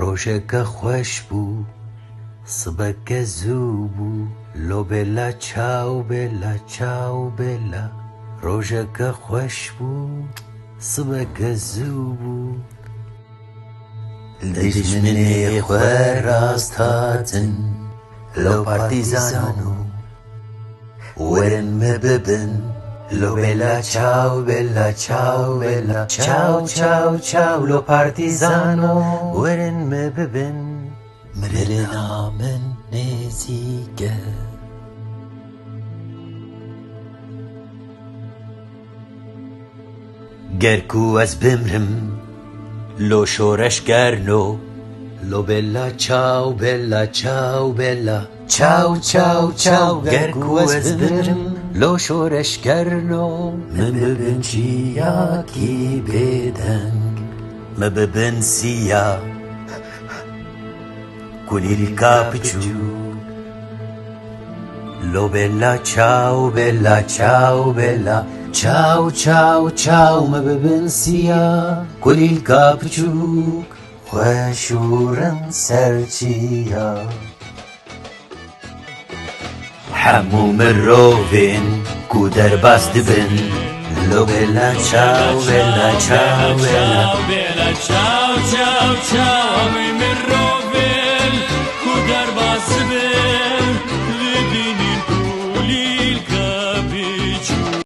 ڕۆژێکە خۆش بوو سبەکە زوو بوو لۆ بێلا چاو بێلا چاو بێلا ڕۆژێکە خۆش بوو سبەکە زوو بوو دژمنێ خوێ ڕاست هاتن لەو پارتیزان و وەرن مە ببن لۆ بێلا چاو بێلا چاو بێلا چاو چاو چاو لۆ پارتیزان و وەرن مە ببن مرنا من نێزیکە گەرکو ئەس بمرم لۆ شۆرەشگەرنۆ لۆ بێلا چاو بێلا چاو بێلا چاو چاو چاو گەرکو ئەس بمرم لۆ شۆرەشگەرنۆ من ببن چیاکی بێدەنگ مە ببن سیا کولیلکا بچوو لۆ بێلا چاو بێلا چاو بێلا چاو چاو چاو مە ببن سیا کولیلکا بچووک خوێشورن سەرچیا هەموو مرۆڤێن کو دەرباز دبن لۆ بێلا چاو بێلا چاو بێلا چاو چاو چاو هەمووی مرۆڤێن کو دەرباز دبن